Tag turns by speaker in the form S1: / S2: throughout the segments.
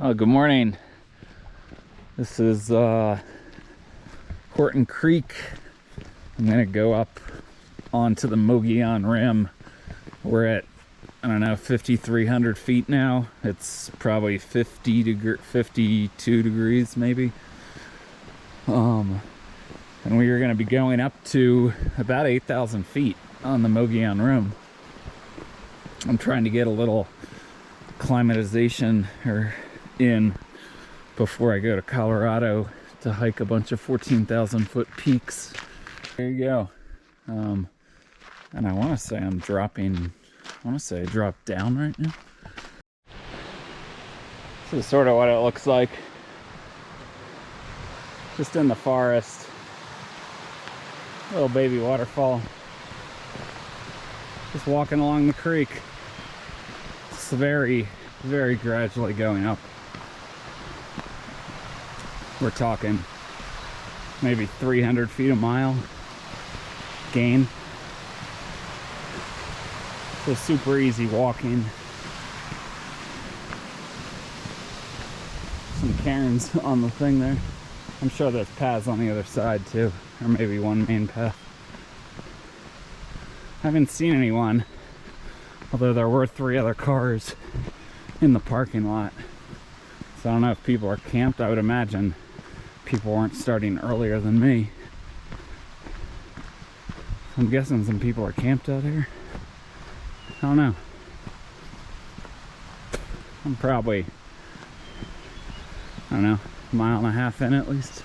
S1: Good morning. This is Horton Creek. I'm gonna go up onto the Mogollan Rim. We're at, I don't know, 5,300 feet now. It's probably 52 degrees maybe. And we are gonna be going up to about 8,000 feet on the Mogollan Rim. I'm trying to get a little climatization in before I go to Colorado to hike a bunch of 14,000 foot peaks. There you go. And I want to say I dropped down right now. This is sort of what it looks like. Just in the forest. Little baby waterfall. Just walking along the creek. It's very gradually going up. We're talking maybe 300 feet a mile gain. So super easy walking. Some cairns on the thing there. I'm sure there's paths on the other side too, or maybe one main path. I haven't seen anyone, although there were 3 other cars in the parking lot. So I don't know if people are camped. I would imagine people weren't starting earlier than me. I'm guessing some people are camped out here. I don't know. I'm probably, I don't know, a mile and a half in at least,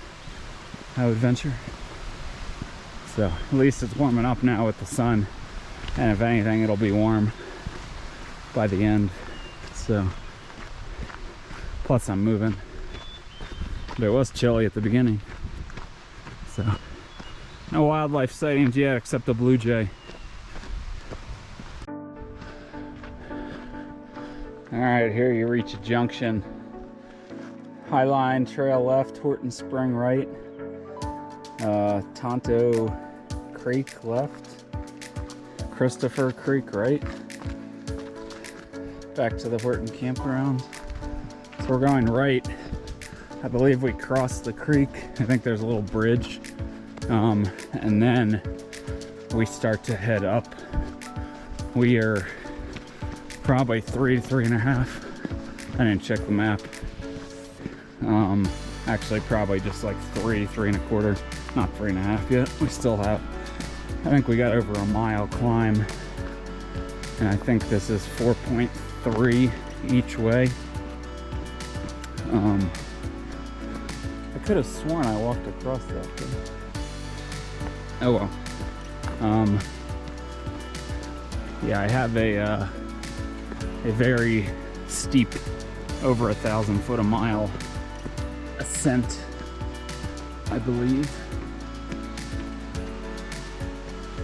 S1: I would venture. So at least it's warming up now with the sun. And if anything, it'll be warm by the end. So, plus I'm moving. But it was chilly at the beginning. So, no wildlife sightings yet except the blue jay. Alright, here you reach a junction. Highline Trail left, Horton Spring right. Tonto Creek left. Christopher Creek right. Back to the Horton campground. So we're going right. I believe we crossed the creek. I think there's a little bridge. And then we start to head up. We are probably 3.5. I didn't check the map. Actually probably just like 3.25. Not 3.5 yet. We still have, I think we got over a mile climb. And I think this is 4.3 each way. I could have sworn I walked across that thing. Oh well. Yeah, I have a very steep, over 1,000 foot a mile ascent, I believe.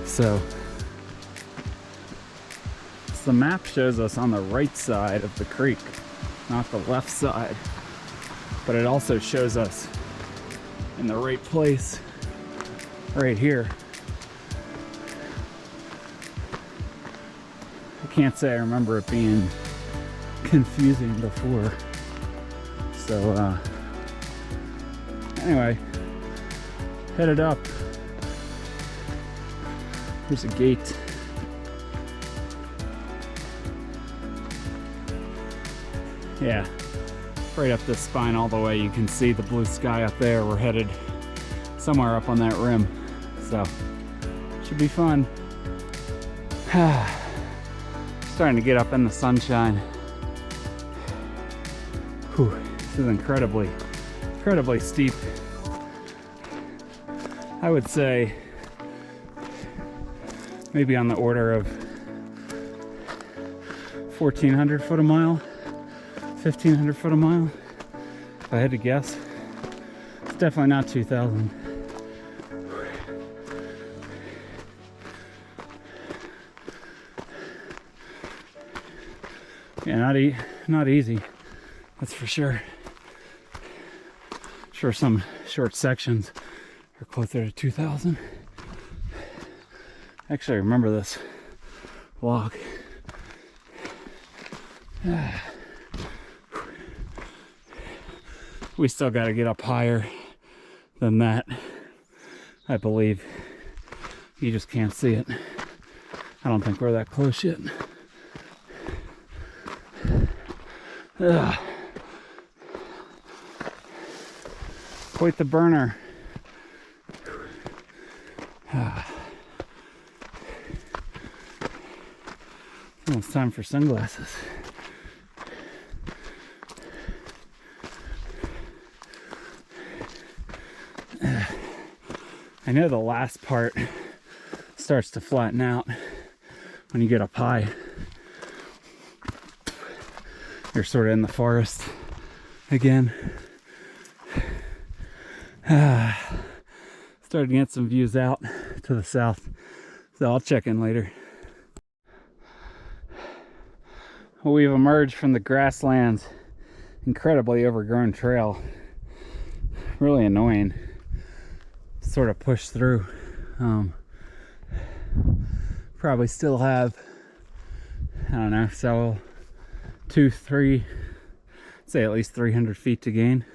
S1: So the map shows us on the right side of the creek, not the left side, but it also shows us in the right place right here. I can't say I remember it being confusing before. So anyway, headed up. There's a gate. Yeah, right up this spine all the way. You can see the blue sky up there. We're headed somewhere up on that rim. So, should be fun. Starting to get up in the sunshine. Whew, this is incredibly steep. I would say maybe on the order of 1,400 foot a mile. 1,500 foot a mile, if I had to guess. It's definitely not 2,000. Yeah, not easy, that's for sure. Sure, some short sections are closer to 2,000. Actually, I remember this walk. we still got to get up higher than that, I believe. You just can't see it. I don't think we're that close yet. Ugh. Quite the burner. It's time for sunglasses. I know the last part starts to flatten out when you get up high. You're sort of in the forest again. Starting to get some views out to the south, so I'll check in later. We've emerged from the grasslands, incredibly overgrown trail. Really annoying. Sort of push through. Probably still have, I don't know, so 2-3, say at least 300 feet to gain.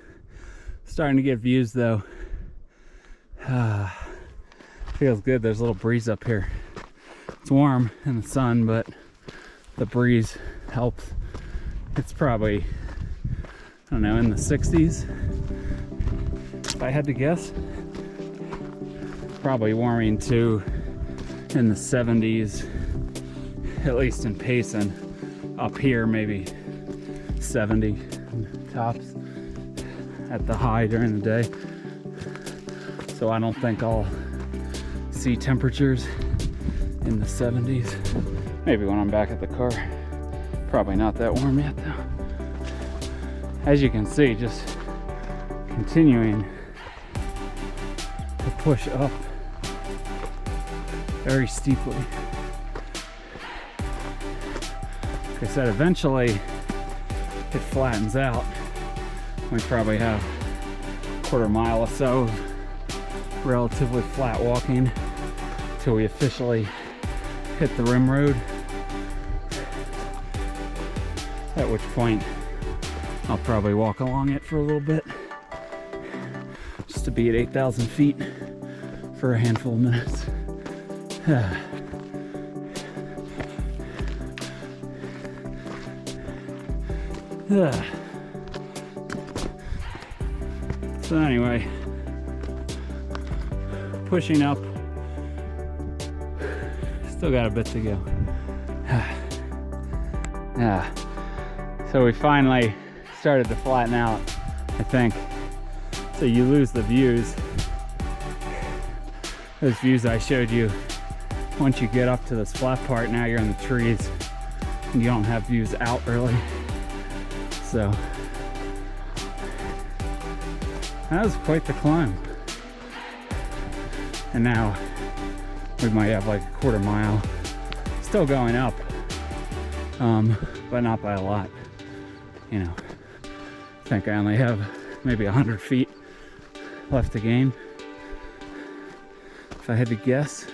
S1: Starting to get views though. Feels good. There's a little breeze up here. It's warm in the sun, but the breeze helps. It's probably, I don't know, in the 60s if I had to guess. Probably warming to in the 70s, at least in Payson. Up here maybe 70 tops at the high during the day. So I don't think I'll see temperatures in the 70s. Maybe when I'm back at the car. Probably not that warm yet though. As you can see, just continuing to push up very steeply. Like I said, eventually it flattens out. We probably have a quarter mile or so of relatively flat walking till we officially hit the rim road. At which point I'll probably walk along it for a little bit just to be at 8,000 feet for a handful of minutes. So anyway, pushing up. Still got a bit to go. So we finally started to flatten out, I think. So you lose the views. Those views I showed you, once you get up to this flat part, now you're in the trees and you don't have views out really. So that was quite the climb. And now we might have like a quarter mile. Still going up, but not by a lot. You know, I think I only have maybe 100 feet left to gain, if I had to guess.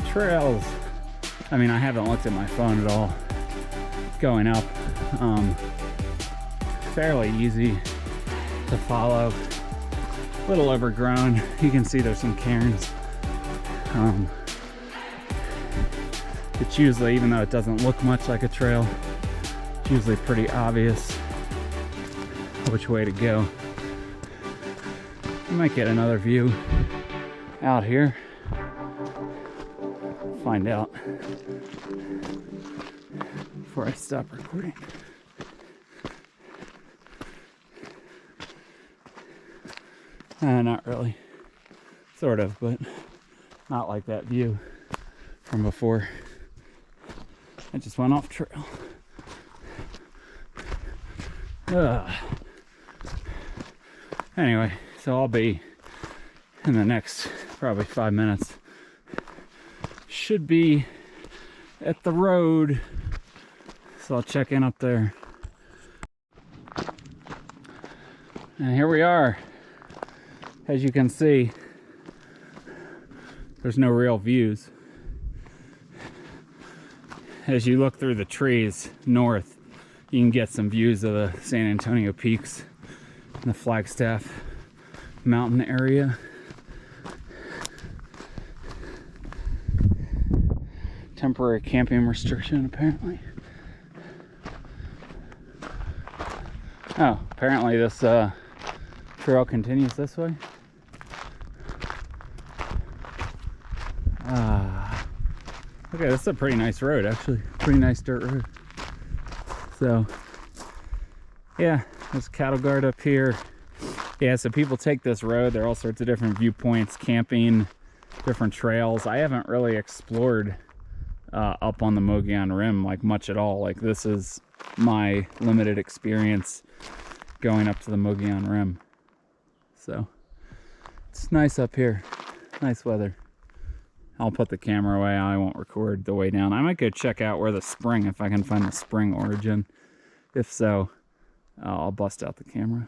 S1: Trails, I mean, I haven't looked at my phone at all. Going up, fairly easy to follow. A little overgrown. You can see there's some cairns. It's usually, even though it doesn't look much like a trail, it's usually pretty obvious which way to go. You might get another view out here. Find out before I stop recording. Not really. Sort of, but not like that view from before. I just went off trail. Anyway, so I'll be in the next probably 5 minutes. Should be at the road, so I'll check in up there. And here we are. As you can see, there's no real views. as you look through the trees north, you can get some views of the San Antonio Peaks and the Flagstaff mountain area. Temporary camping restriction, apparently. Oh, apparently this trail continues this way. Okay, this is a pretty nice road, actually. Pretty nice dirt road. So, yeah, there's cattle guard up here. Yeah, so people take this road. There are all sorts of different viewpoints, camping, different trails. I haven't really explored up on the Mogollan Rim like much at all. Like, this is my limited experience going up to the Mogollan Rim. So, it's nice up here. Nice weather. I'll put the camera away. I won't record the way down. I might go check out where the spring, if I can find the spring origin. If so, I'll bust out the camera.